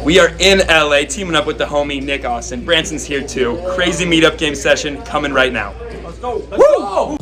We are in LA teaming up with the homie Nick Austin. Branson's here too. Crazy meetup game session coming right now. Let's go. Let's go.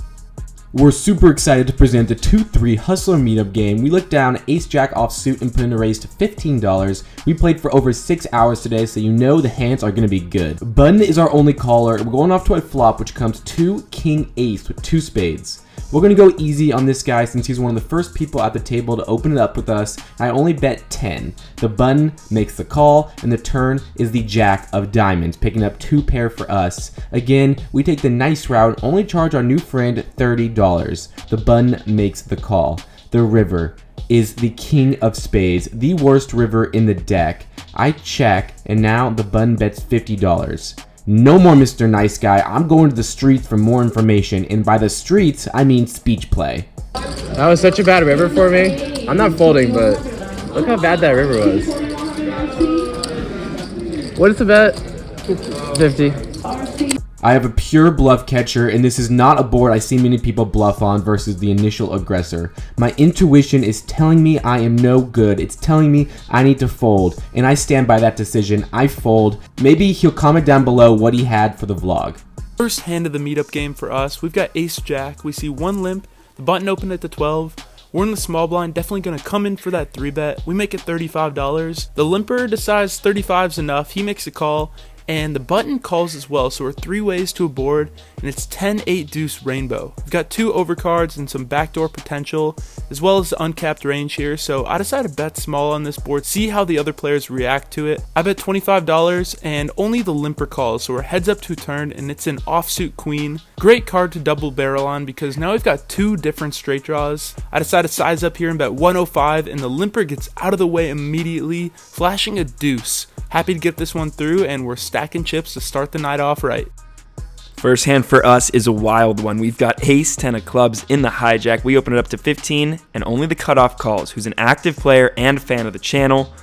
We're super excited to present the 2-3 Hustler meetup game. We looked down Ace Jack offsuit and put in a raise to $15. We played for over 6 hours today, so you know the hands are going to be good. Button is our only caller. We're going off to a flop, which comes 2 King Ace with 2 spades. We're going to go easy on this guy since he's one of the first people at the table to open it up with us. I only bet 10. The button makes the call, and the turn is the Jack of Diamonds, picking up 2 pair for us. Again, we take the nice route, only charge our new friend $30. The button makes the call. The river is the king of spades, the worst river in the deck. I check, and now the button bets $50. No more Mr. Nice Guy. I'm going to the streets for more information, and by the streets, I mean speech play. That was such a bad river for me. I'm not folding, but look how bad that river was. What is the bet? 50. I have a pure bluff catcher, and this is not a board I see many people bluff on versus the initial aggressor. My intuition is telling me I am no good. It's telling me I need to fold, and I stand by that decision. I fold. Maybe he'll comment down below what he had for the vlog. First hand of the meetup game for us, we've got Ace Jack. We see 1 limp, the button opened at the 12. We're in the small blind, definitely going to come in for that 3-bet. We make it $35. The limper decides 35's enough. He makes a call. And the button calls as well, so we're 3 ways to a board, and it's 10-8 deuce rainbow. We've got 2 overcards and some backdoor potential, as well as the uncapped range here, so I decided to bet small on this board, see how the other players react to it. I bet $25, and only the limper calls, so we're heads up to turn, and it's an offsuit queen. Great card to double barrel on, because now we've got 2 different straight draws. I decided to size up here and bet 105, and the limper gets out of the way immediately, flashing a deuce. Happy to get this one through, and we're stacking chips to start the night off right. First hand for us is a wild one. We've got Ace 10 of clubs in the hijack. We open it up to 15, and only the cutoff calls, who's an active player and fan of the channel.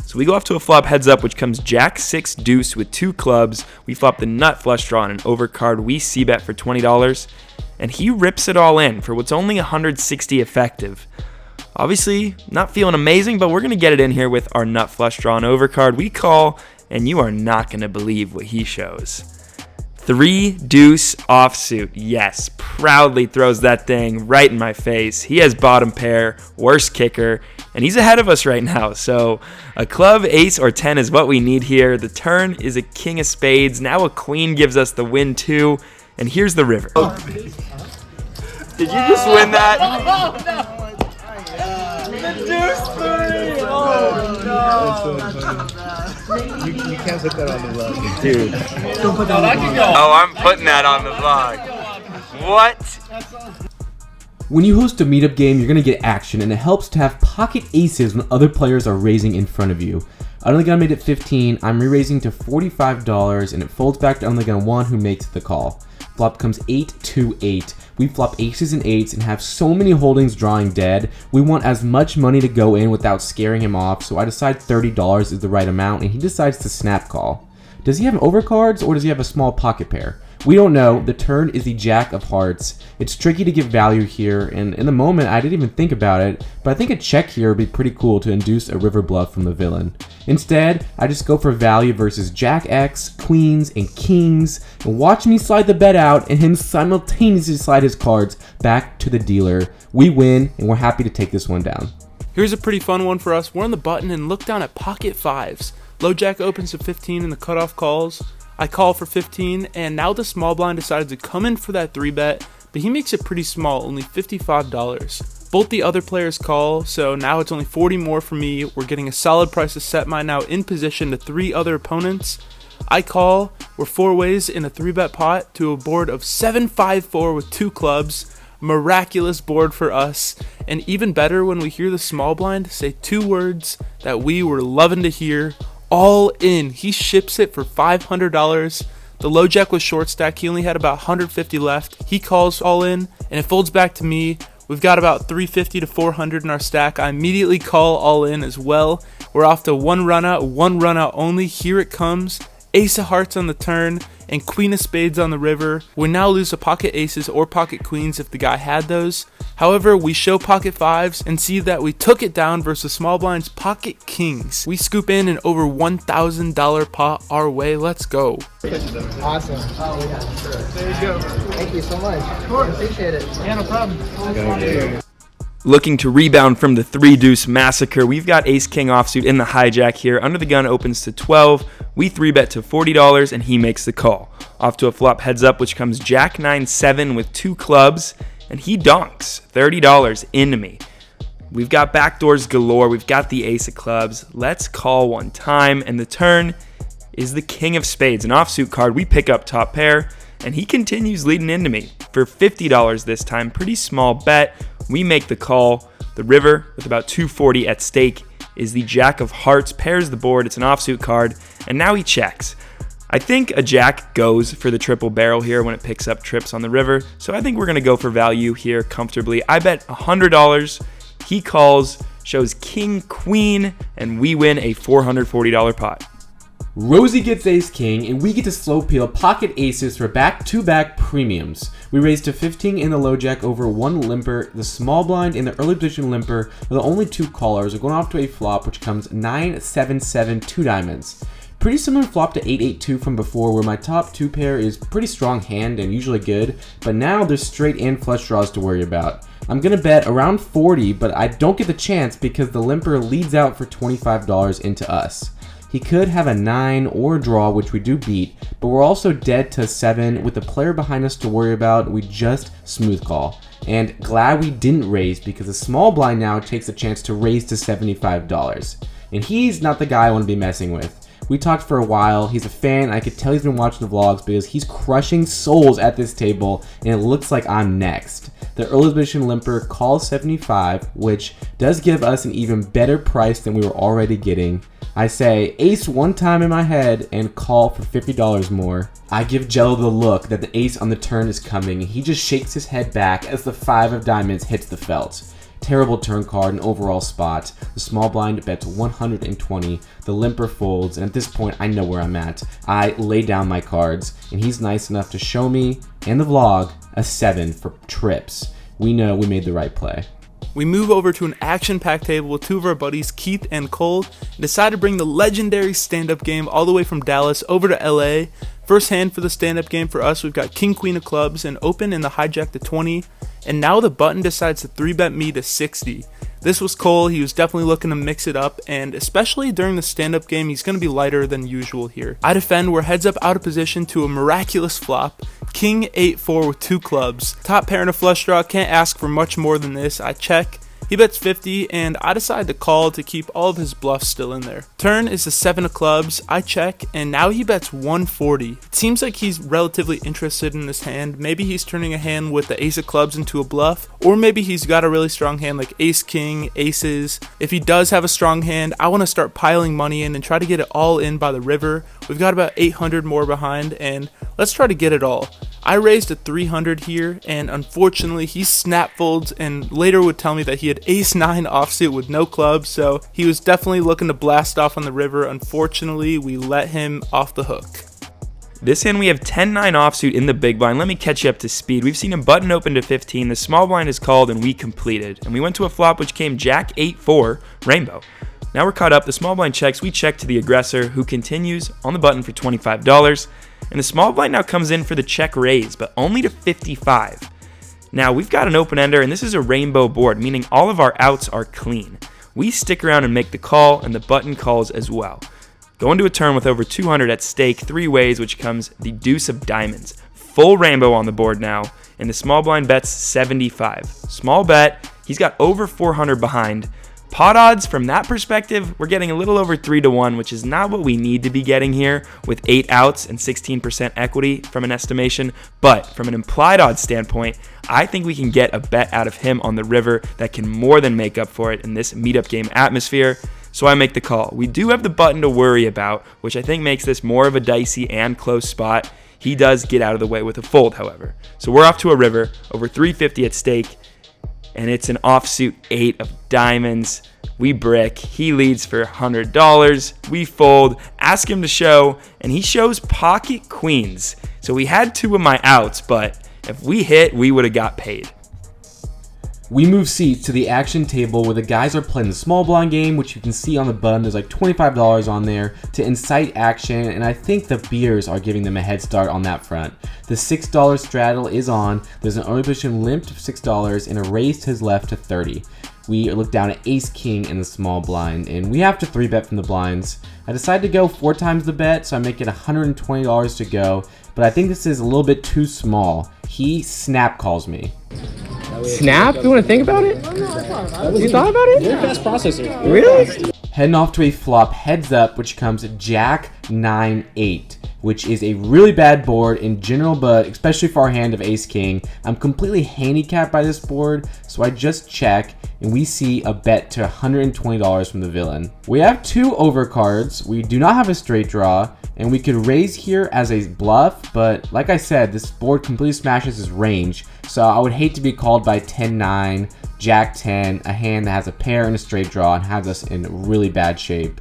So we go off to a flop heads up, which comes Jack 6 deuce with 2 clubs. We flop the nut flush draw on an overcard. We c-bet for $20, and he rips it all in for what's only 160 effective. Obviously, not feeling amazing, but we're going to get it in here with our nut flush draw and overcard. We call, and you are not going to believe what he shows. 3 deuce offsuit. Yes, proudly throws that thing right in my face. He has bottom pair, worst kicker, and he's ahead of us right now. So a club, ace, or 10 is what we need here. The turn is a king of spades. Now a queen gives us the win too, and here's the river. Did you just win that? Oh, no. The deuce 3! Oh, no. You can't put that on the vlog. Dude. Don't put that on the vlog. Oh, I'm putting that on the vlog. What? When you host a meetup game, you're going to get action, and it helps to have pocket aces when other players are raising in front of you. Only Gun made it 15, I'm re-raising to $45, and it folds back to Only Gun 1, who makes the call. Flop comes 8-2-8. We flop aces and 8s and have so many holdings drawing dead. We want as much money to go in without scaring him off, so I decide $30 is the right amount, and he decides to snap call. Does he have overcards, or does he have a small pocket pair? We don't know. The turn is the Jack of Hearts. It's tricky to get value here, and in the moment I didn't even think about it, but I think a check here would be pretty cool to induce a river bluff from the villain. Instead, I just go for value versus Jack X, Queens, and Kings, and watch me slide the bet out and him simultaneously slide his cards back to the dealer. We win, and we're happy to take this one down. Here's a pretty fun one for us. We're on the button and look down at pocket 5s. Low Jack opens to 15 and the cutoff calls. I call for 15, and now the small blind decides to come in for that 3-bet, but he makes it pretty small, only $55. Both the other players call, so now it's only 40 more for me. We're getting a solid price to set mine now in position to 3 other opponents. I call, we're 4 ways in a 3-bet pot to a board of 7-5-4 with 2 clubs. Miraculous board for us, and even better when we hear the small blind say 2 words that we were loving to hear. All in. He ships it for $500. The low jack was short stack. He only had about 150 left. He calls all in, and it folds back to me. We've got about 350 to 400 in our stack. I immediately call all in as well. We're off to one run out only. Here it comes. Ace of hearts on the turn, and queen of spades on the river. We now lose to pocket aces or pocket queens if the guy had those. However, we show pocket fives and see that we took it down versus small blind's pocket kings. We scoop in an over $1,000 pot our way. Let's go. Awesome. There you go. Thank you so much. Of course. Appreciate it. Yeah, no problem. Looking to rebound from the 3-deuce massacre, we've got ace-king offsuit in the hijack here. Under the gun opens to 12. We 3-bet to $40, and he makes the call. Off to a flop heads up, which comes jack 9-7 with 2 clubs, and he donks $30 into me. We've got backdoors galore. We've got the ace of clubs. Let's call one time, and the turn is the king of spades, an offsuit card. We pick up top pair, and he continues leading into me for $50 this time. Pretty small bet. We make the call. The river, with about $240 at stake, is the jack of hearts, pairs the board. It's an offsuit card, and now he checks. I think a jack goes for the triple barrel here when it picks up trips on the river, so I think we're going to go for value here comfortably. I bet $100. He calls, shows king, queen, and we win a $440 pot. Rosie gets ace king, and we get to slow peel pocket aces for back-to-back premiums. We raise to 15 in the low jack over 1 limper. The small blind and the early position limper are the only 2 callers. We're going off to a flop which comes 9-7-7, 2 diamonds. Pretty similar flop to 8-8-2 from before, where my top 2 pair is pretty strong hand and usually good, but now there's straight and flush draws to worry about. I'm going to bet around 40, but I don't get the chance because the limper leads out for $25 into us. He could have a 9 or a draw, which we do beat, but we're also dead to 7 with the player behind us to worry about. We just smooth call. And glad we didn't raise because the small blind now takes a chance to raise to $75. And he's not the guy I want to be messing with. We talked for a while. He's a fan. I could tell he's been watching the vlogs because he's crushing souls at this table, and it looks like I'm next. The early position limper calls 75, which does give us an even better price than we were already getting. I say ace one time in my head and call for $50 more. I give Jello the look that the ace on the turn is coming. He just shakes his head back as the 5 of diamonds hits the felt. Terrible turn card and overall spot. The small blind bets 120. The limper folds, and at this point I know where I'm at. I lay down my cards, and he's nice enough to show me and the vlog a 7 for trips. We know we made the right play. We move over to an action-packed table with 2 of our buddies, Keith and Cole, and decide to bring the legendary stand-up game all the way from Dallas over to LA. First hand for the stand-up game for us, we've got king, queen of clubs, and open in the hijack to 20, and now the button decides to 3-bet me to 60. This was Cole. He was definitely looking to mix it up, and especially during the stand-up game, he's going to be lighter than usual here. I defend, we're heads up out of position to a miraculous flop. King 8-4 with 2 clubs. Top pair and a flush draw, can't ask for much more than this. I check. He bets 50, and I decide to call to keep all of his bluffs still in there. Turn is the 7 of clubs. I check, and now he bets 140. It seems like he's relatively interested in this hand. Maybe he's turning a hand with the ace of clubs into a bluff, or maybe he's got a really strong hand like ace king, aces. If he does have a strong hand, I want to start piling money in and try to get it all in by the river. We've got about 800 more behind, and let's try to get it all. I raised a 300 here, and unfortunately he snap folds and later would tell me that he had ace-9 offsuit with no clubs, so he was definitely looking to blast off on the river. Unfortunately, we let him off the hook. This hand we have 10-9 offsuit in the big blind. Let me catch you up to speed. We've seen a button open to 15. The small blind is called and we completed. And we went to a flop which came jack 8-4, rainbow. Now we're caught up. The small blind checks. We check to the aggressor who continues on the button for $25. And the small blind now comes in for the check raise, but only to 55. Now we've got an open ender and this is a rainbow board, meaning all of our outs are clean. We stick around and make the call, and the button calls as well. Go into a turn with over 200 at stake, 3 ways, which comes the deuce of diamonds. Full rainbow on the board now, and the small blind bets 75. Small bet, he's got over 400 behind. Pot odds from that perspective, we're getting a little over 3-1, which is not what we need to be getting here with 8 outs and 16% equity from an estimation. But from an implied odds standpoint, I think we can get a bet out of him on the river that can more than make up for it in this meetup game atmosphere. So I make the call. We do have the button to worry about, which I think makes this more of a dicey and close spot. He does get out of the way with a fold, however. So we're off to a river, over 350 at stake. and it's an offsuit 8 of diamonds. We brick, he leads for $100. We fold, ask him to show, and he shows pocket queens. So we had 2 of my outs, but if we hit, we would have got paid. We move seats to the action table where the guys are playing the small blind game, which you can see on the button. There's like $25 on there to incite action, and I think the beers are giving them a head start on that front. The $6 straddle is on. There's an early position limp to $6 and a raise to his left to 30. We look down at ace king in the small blind, and we have to 3-bet from the blinds. I decided to go 4 times the bet, so I make it $120 to go, but I think this is a little bit too small. He snap calls me. Snap? You want to think about it? You thought about it? Very fast processor. Really? Heading off to a flop heads up, which comes Jack 9-8, which is a really bad board in general, but especially for our hand of ace king. I'm completely handicapped by this board, so I just check, and we see a bet to $120 from the villain. We have 2 overcards, we do not have a straight draw, and we could raise here as a bluff, but like I said, this board completely smashes his range, so I would hate to be called by 10-9, Jack 10, a hand that has a pair and a straight draw and has us in really bad shape.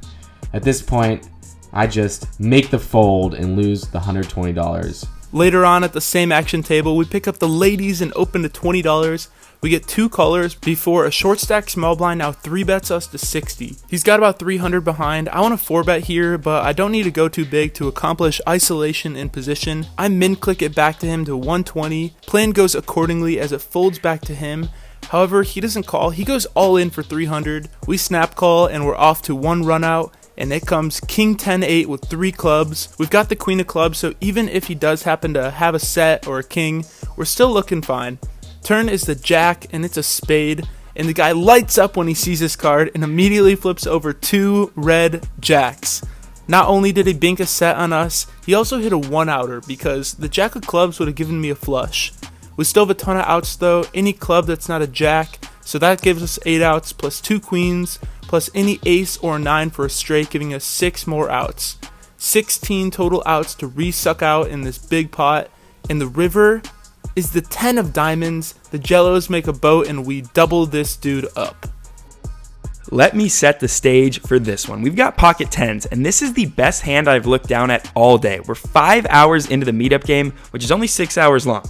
At this point, I just make the fold and lose the $120. Later on at the same action table, we pick up the ladies and open to $20. We get 2 callers before a short stack small blind now 3-bets us to 60. He's got about 300 behind. I want to 4-bet here, but I don't need to go too big to accomplish isolation in position. I min-click it back to him to 120. Plan goes accordingly as it folds back to him. However, he doesn't call. He goes all in for 300. We snap call and we're off to 1 run out. And it comes king 10-8 with 3 clubs. We've got the queen of clubs, so even if he does happen to have a set or a king, we're still looking fine. Turn is the jack, and it's a spade. And the guy lights up when he sees this card and immediately flips over 2 red jacks. Not only did he bink a set on us, he also hit a 1-outer because the jack of clubs would have given me a flush. We still have a ton of outs though, any club that's not a jack, so that gives us 8 outs plus 2 queens, plus any ace or 9 for a straight, giving us 6 more outs. 16 total outs to re-suck out in this big pot. And the river is the 10 of diamonds. The jellos make a boat and we double this dude up. Let me set the stage for this one. We've got pocket 10s, and this is the best hand I've looked down at all day. We're 5 hours into the meetup game, which is only 6 hours long.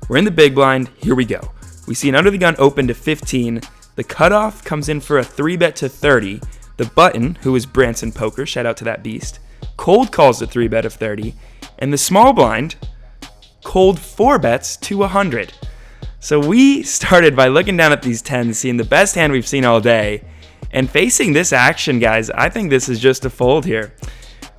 We're in the big blind. Here we go. We see an under the gun open to 15. The cutoff comes in for a 3-bet to 30. The button, who is Branson Poker, shout out to that beast, cold calls the 3-bet of 30. And the small blind, cold 4-bets to 100. So we started by looking down at these 10s, seeing the best hand we've seen all day. And facing this action, guys, I think this is just a fold here.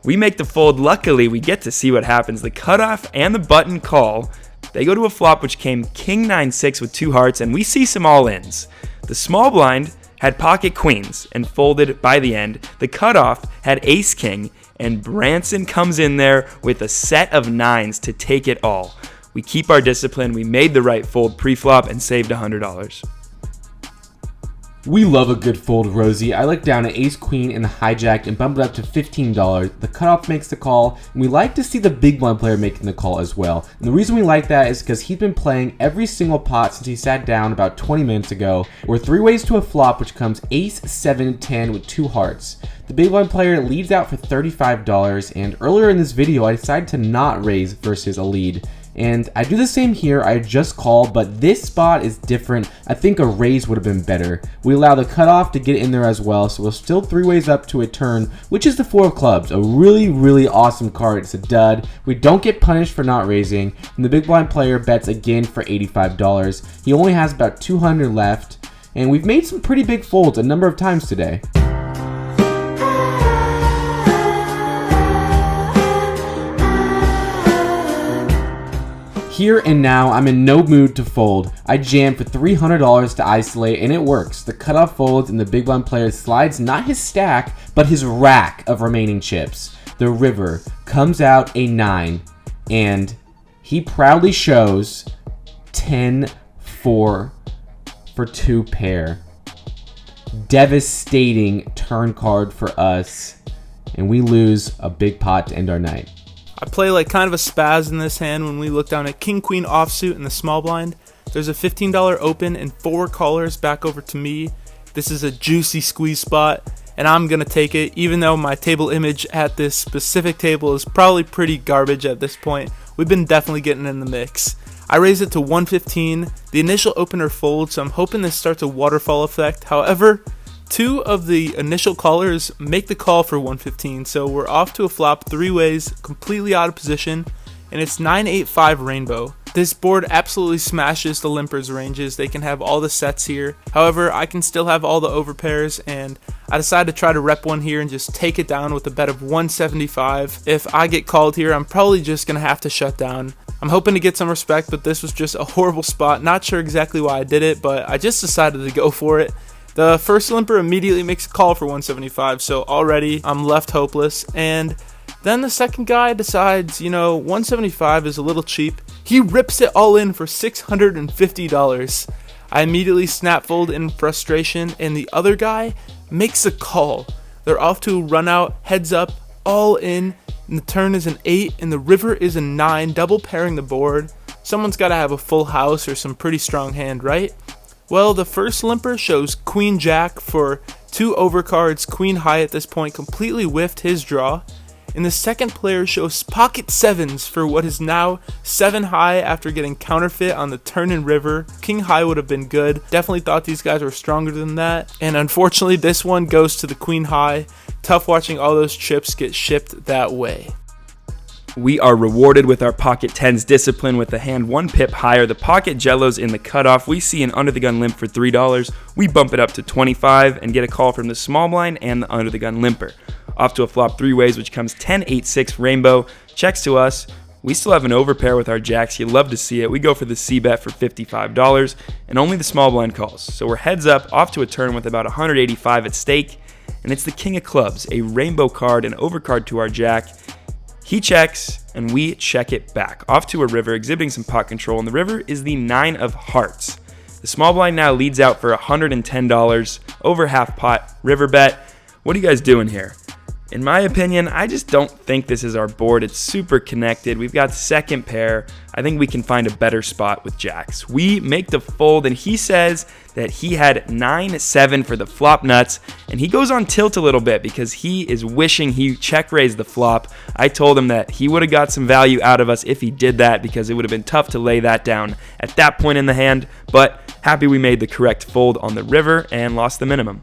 We make the fold. Luckily, we get to see what happens. The cutoff and the button call. They go to a flop which came king 9-6 with 2 hearts, and we see some all-ins. The small blind had pocket queens and folded by the end. The cutoff had ace king, and Branson comes in there with a set of 9s to take it all. We keep our discipline. We made the right fold pre-flop and saved $100. We love a good fold, Rosie. I look down at ace queen in the hijack and bump it up to $15. The cutoff makes the call, and we like to see the big blind player making the call as well. And the reason we like that is because he's been playing every single pot since he sat down about 20 minutes ago. We're 3 ways to a flop, which comes ace 7-10 with 2 hearts. The big blind player leads out for $35, and earlier in this video I decided to not raise versus a lead. And I do the same here, I just call, but this spot is different. I think a raise would have been better. We allow the cutoff to get in there as well, so we're still 3 ways up to a turn, which is the 4 of clubs. A really, really awesome card. It's a dud. We don't get punished for not raising, and the big blind player bets again for $85. He only has about 200 left, and we've made some pretty big folds a number of times today. Here and now, I'm in no mood to fold. I jam for $300 to isolate, and it works. The cutoff folds, and the big blind player slides not his stack, but his rack of remaining chips. The river comes out a 9, and he proudly shows 10-4 for 2 pair. Devastating turn card for us, and we lose a big pot to end our night. I play like kind of a spaz in this hand when we look down at king queen offsuit in the small blind. There's a $15 open and 4 callers back over to me. This is a juicy squeeze spot, and I'm going to take it, even though my table image at this specific table is probably pretty garbage at this point. We've been definitely getting in the mix. I raise it to 115. The initial opener folds, so I'm hoping this starts a waterfall effect. However, 2 of the initial callers make the call for 115, so we're off to a flop 3 ways, completely out of position, and it's 9-8-5 rainbow. This board absolutely smashes the limpers ranges. They can have all the sets here. However, I can still have all the overpairs, and I decided to try to rep one here and just take it down with a bet of 175. If I get called here, I'm probably just going to have to shut down. I'm hoping to get some respect, but this was just a horrible spot. Not sure exactly why I did it, but I just decided to go for it. The first limper immediately makes a call for 175, so already I'm left hopeless. And then the second guy decides, 175 is a little cheap. He rips it all in for $650. I immediately snap fold in frustration, and the other guy makes a call. They're off to a run out, heads up, all in, and the turn is an 8, and the river is a 9, double pairing the board. Someone's got to have a full house or some pretty strong hand, right? Well, the first limper shows Queen Jack for 2 overcards. Queen High at this point completely whiffed his draw. And the second player shows pocket 7s for what is now 7 high after getting counterfeit on the turn and river. King High would have been good. Definitely thought these guys were stronger than that. And unfortunately, this one goes to the Queen High. Tough watching all those chips get shipped that way. We are rewarded with our pocket 10s discipline with the hand 1 pip higher. The pocket jellos in the cutoff. We see an under the gun limp for $3. We bump it up to 25 and get a call from the small blind and the under the gun limper. Off to a flop 3 ways, which comes 10-8-6 rainbow. Checks to us. We still have an overpair with our jacks. You love to see it. We go for the C bet for $55, and only the small blind calls. So we're heads up, off to a turn with about 185 at stake, and it's the king of clubs, a rainbow card, an overcard to our jack. He checks, and we check it back. Off to a river, exhibiting some pot control, and the river is the 9 of hearts. The small blind now leads out for $110, over half pot, river bet. What are you guys doing here? In my opinion, I just don't think this is our board. It's super connected. We've got second pair. I think we can find a better spot with jacks. We make the fold, and he says that he had 9-7 for the flop nuts, and he goes on tilt a little bit because he is wishing he check raised the flop. I told him that he would have got some value out of us if he did that because it would have been tough to lay that down at that point in the hand, but happy we made the correct fold on the river and lost the minimum.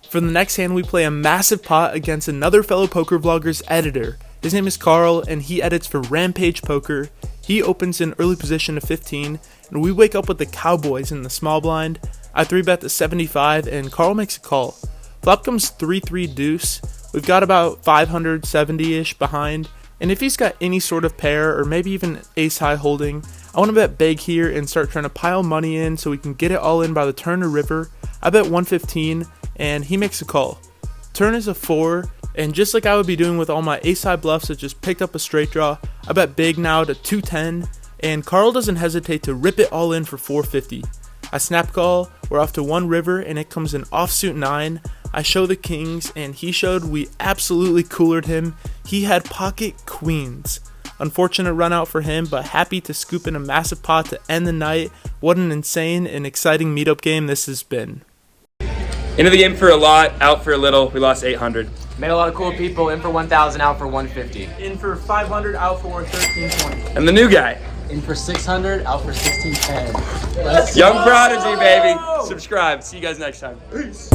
For the next hand, we play a massive pot against another fellow poker vlogger's editor. His name is Carl, and he edits for Rampage Poker. He opens in early position to 15, and we wake up with the Cowboys in the small blind. I 3-bet the 75, and Carl makes a call. Flop comes 3-3 deuce. We've got about 570-ish behind, and if he's got any sort of pair, or maybe even ace high holding, I want to bet big here and start trying to pile money in so we can get it all in by the turn or river. I bet 115, and he makes a call. Turn is a 4, and just like I would be doing with all my ace high bluffs that just picked up a straight draw, I bet big now to 210, and Carl doesn't hesitate to rip it all in for 450. I snap call, we're off to 1 river, and it comes in offsuit 9. I show the kings, and he showed we absolutely coolered him. He had pocket queens. Unfortunate run out for him, but happy to scoop in a massive pot to end the night. What an insane and exciting meetup game this has been. Into the game for a lot, out for a little. We lost 800. Met a lot of cool people. In for 1,000, out for 150. In for 500, out for 1320. And the new guy. In for 600, out for 1610. Young Prodigy, baby. Subscribe. See you guys next time. Peace.